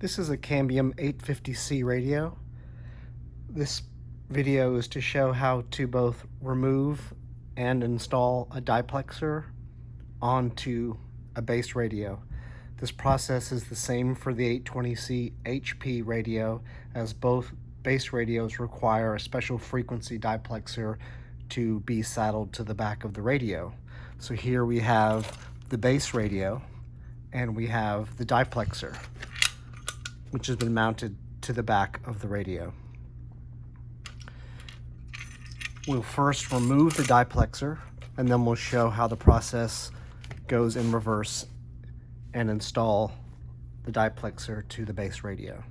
This is a Cambium 850C radio. This video is to show how to both remove and install a diplexer onto a base radio. This process is the same for the 820C HP radio, as both base radios require a special frequency diplexer to be saddled to the back of the radio. So here we have the base radio and we have the diplexer, which has been mounted to the back of the radio. We'll first remove the diplexer, and then we'll show how the process goes in reverse and install the diplexer to the base radio.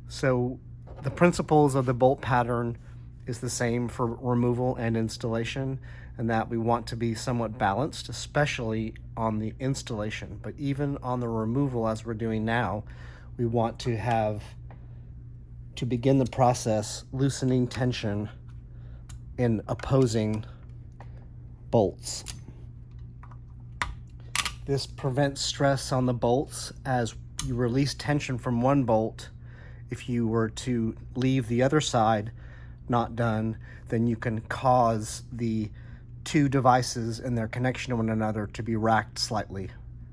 So the principles of the bolt pattern is the same for removal and installation, and that we want to be somewhat balanced, especially on the installation. But even on the removal, as we're doing now, we want to begin the process loosening tension in opposing bolts. This prevents stress on the bolts as you release tension from one bolt. If you were to leave the other side not done, then you can cause the two devices and their connection to one another to be racked slightly,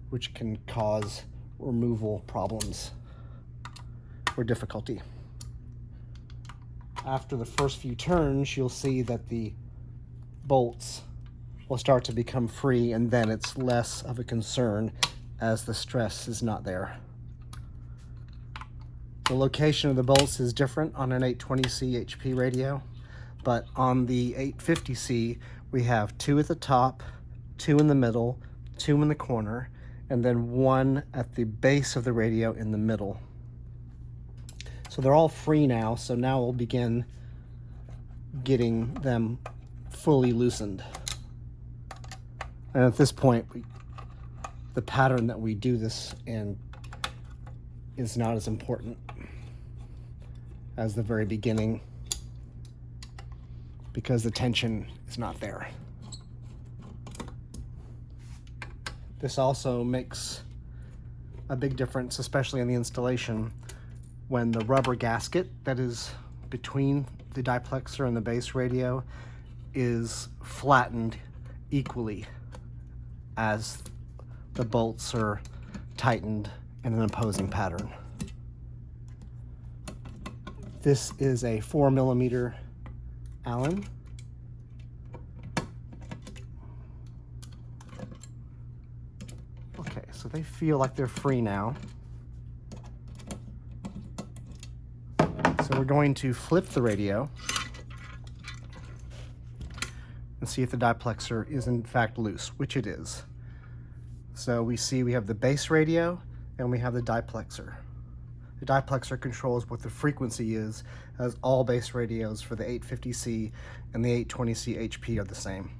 which can cause removal problems or difficulty. After the first few turns, you'll see that the bolts will start to become free, and then it's less of a concern as the stress is not there. The location of the bolts is different on an 820C HP radio, but on the 850C we have two at the top, two in the middle, two in the corner, and then one at the base of the radio in the middle. So they're all free now, so now we'll begin getting them fully loosened. And at this point, the pattern that we do this in is not as important as the very beginning, because the tension is not there. This also makes a big difference, especially in the installation, when the rubber gasket that is between the diplexer and the base radio is flattened equally as the bolts are tightened in an opposing pattern. This is a 4mm Allen. Okay, so they feel like they're free now. So we're going to flip the radio and see if the diplexer is in fact loose, which it is. So we see we have the base radio and we have the diplexer. The diplexer controls what the frequency is, as all base radios for the 850C and the 820C HP are the same.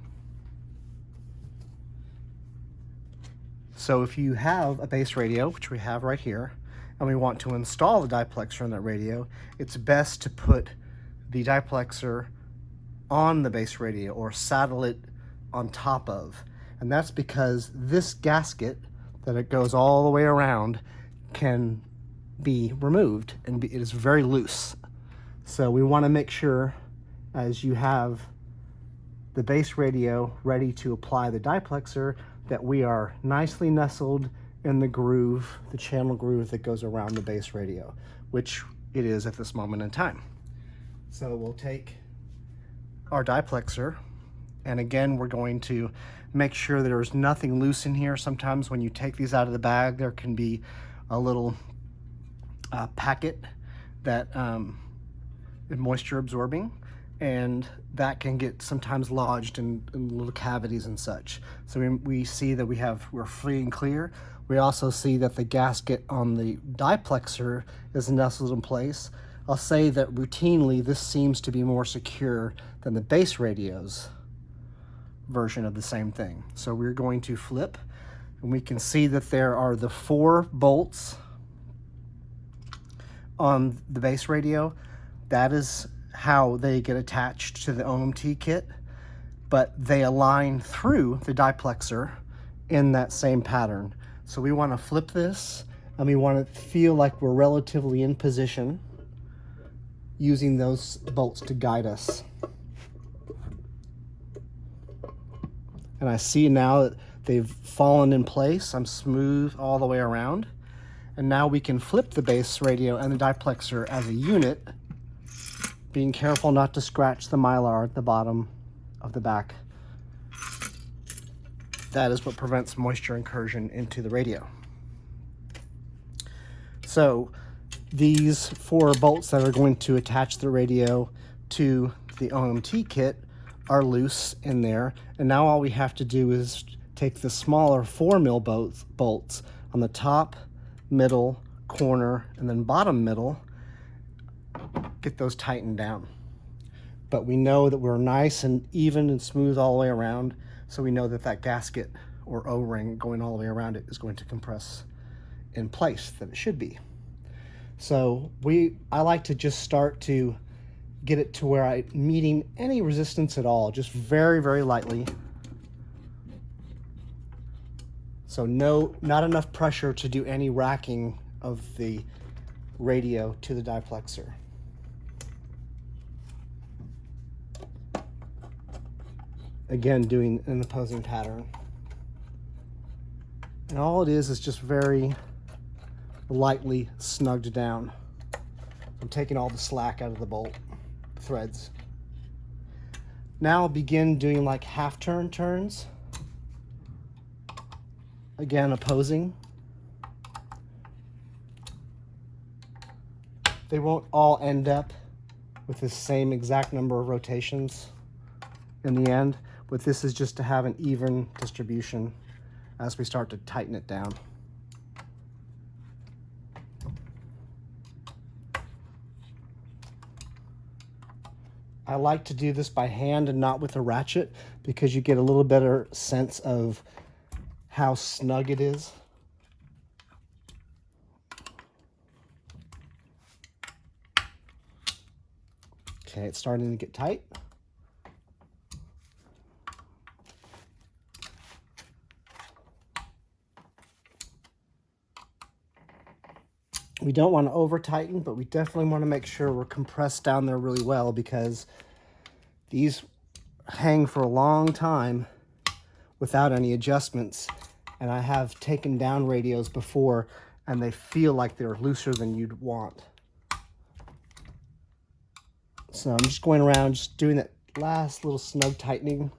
So if you have a base radio, which we have right here, and we want to install the diplexer on that radio, it's best to put the diplexer on the base radio or saddle it on top of. And that's because this gasket that it goes all the way around can be removed, and it is very loose. So we want to make sure, as you have the base radio ready to apply the diplexer, that we are nicely nestled in the groove, the channel groove that goes around the base radio, which it is at this moment in time. So we'll take our diplexer, and again we're going to make sure that there's nothing loose in here. Sometimes when you take these out of the bag, there can be a little packet that is moisture absorbing, and that can get sometimes lodged in little cavities and such. So we see that we're free and clear. We also see that the gasket on the diplexer is nestled in place. I'll say that routinely this seems to be more secure than the base radio's version of the same thing. So we're going to flip, and we can see that there are the 4 bolts on the base radio. That is how they get attached to the OMT kit, but they align through the diplexer in that same pattern. So we want to flip this and we want to feel like we're relatively in position, using those bolts to guide us. And I see now that they've fallen in place. I'm smooth all the way around. And now we can flip the base radio and the diplexer as a unit, being careful not to scratch the mylar at the bottom of the back. That is what prevents moisture incursion into the radio. So these 4 bolts that are going to attach the radio to the OMT kit are loose in there, and now all we have to do is take the smaller 4mm bolts on the top, middle, corner, and then bottom middle, get those tightened down. But we know that we're nice and even and smooth all the way around, so we know that that gasket or O-ring going all the way around it is going to compress in place that it should be. So I like to just start to get it to where I'm meeting any resistance at all, just very, very lightly. So not enough pressure to do any racking of the radio to the diplexer. Again, doing an opposing pattern. And all it is just very lightly snugged down. I'm taking all the slack out of the bolt threads. Now I'll begin doing like half turn turns. Again, opposing. They won't all end up with the same exact number of rotations in the end, but this is just to have an even distribution as we start to tighten it down. I like to do this by hand and not with a ratchet because you get a little better sense of how snug it is. Okay, it's starting to get tight. We don't want to over tighten, but we definitely want to make sure we're compressed down there really well, because these hang for a long time without any adjustments. And I have taken down radios before and they feel like they're looser than you'd want. So I'm just going around, just doing that last little snug tightening.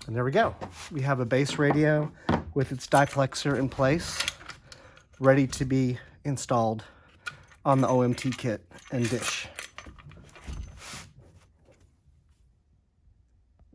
And there we go. We have a base radio with its diplexer in place, ready to be installed on the OMT kit and dish.